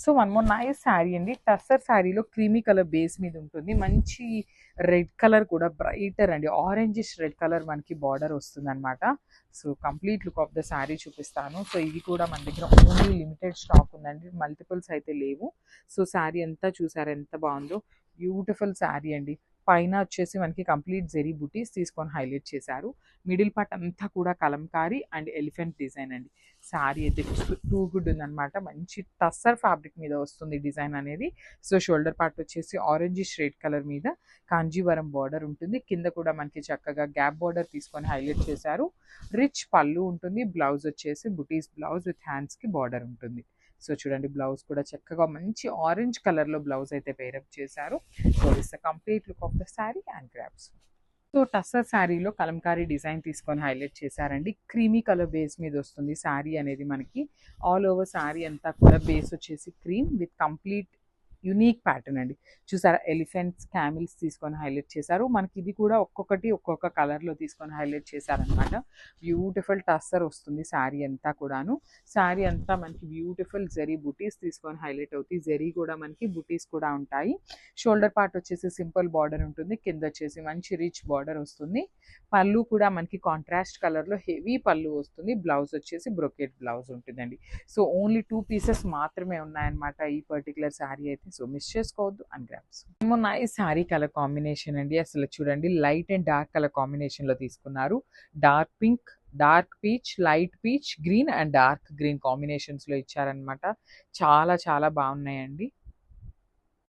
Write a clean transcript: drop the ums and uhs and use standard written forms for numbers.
So one more nice sari అండి. టస్సర్ శారీలో creamy colour base మీద ఉంటుంది. మంచి రెడ్ కలర్ కూడా బ్రైటర్ అండి, ఆరెంజిష్ రెడ్ కలర్ మనకి బార్డర్ వస్తుందన్నమాట. So complete look of the sari చూపిస్తాను. సో ఇది కూడా మన దగ్గర ఓన్లీ లిమిటెడ్ స్టాక్ ఉందండి, మల్టిపుల్స్ అయితే లేవు. సో శారీ అంతా చూసారు ఎంత బాగుందో, బ్యూటిఫుల్ శారీ అండి. పైన వచ్చేసి మనకి కంప్లీట్ జెరీ బుటీస్ తీసుకొని హైలైట్ చేశారు. మిడిల్ పార్ట్ అంతా కూడా కలంకారీ అండ్ ఎలిఫెంట్ డిజైన్ అండి. శారీ అయితే టూ గుడ్ ఉందన్నమాట. మంచి టస్సర్ ఫ్యాబ్రిక్ మీద వస్తుంది డిజైన్ అనేది. సో షోల్డర్ పార్ట్ వచ్చేసి ఆరెంజిష్ రెడ్ కలర్ మీద కాంజీవరం బార్డర్ ఉంటుంది. కింద కూడా మనకి చక్కగా గ్యాప్ బార్డర్ తీసుకొని హైలైట్ చేశారు. రిచ్ పళ్ళు ఉంటుంది. బ్లౌజ్ వచ్చేసి బుటీస్ బ్లౌజ్ విత్ హ్యాండ్స్కి బార్డర్ ఉంటుంది. సో చూడండి, బ్లౌజ్ కూడా చక్కగా మంచి ఆరెంజ్ కలర్లో బ్లౌజ్ అయితే పేరప్ చేశారు. So it's the complete look of the sari and grasp. So tussar శారీలో కలంకారీ డిజైన్ తీసుకొని హైలైట్ చేశారండి. క్రీమీ కలర్ బేస్ మీద వస్తుంది శారీ అనేది మనకి. ఆల్ ఓవర్ శారీ అంతా కూడా బేస్ వచ్చేసి cream with complete unique pattern అండి. చూసారా, ఎలిఫెంట్స్ క్యామిల్స్ తీసుకొని హైలైట్ చేశారు. మనకి ఇది కూడా ఒక్కొక్కటి ఒక్కొక్క కలర్లో తీసుకొని హైలైట్ చేశారనమాట. బ్యూటిఫుల్ టస్సర్ వస్తుంది శారీ అంతా కూడాను. శారీ అంతా మనకి బ్యూటిఫుల్ జెరీ బుటీస్ తీసుకొని హైలైట్ అవుతాయి. జెరీ కూడా మనకి బుటీస్ కూడా ఉంటాయి. షోల్డర్ పార్ట్ వచ్చేసి సింపుల్ బార్డర్ ఉంటుంది. కింద వచ్చేసి మంచి రిచ్ బార్డర్ వస్తుంది. పళ్ళు కూడా మనకి కాంట్రాస్ట్ కలర్లో హెవీ పళ్ళు వస్తుంది. బ్లౌజ్ వచ్చేసి బ్రొకెట్ బ్లౌజ్ ఉంటుందండి. సో ఓన్లీ 2 పీసెస్ మాత్రమే ఉన్నాయన్నమాట ఈ పర్టికులర్ శారీ అయితే. సో మిస్ చేసుకోవద్దు and grabs. Nice sari colour combination అండి. అసలు చూడండి, లైట్ అండ్ డార్క్ కలర్ కాంబినేషన్లో తీసుకున్నారు. Dark pink, dark peach, light peach, green and dark green కాంబినేషన్స్లో ఇచ్చారనమాట. చాలా చాలా బాగున్నాయండి.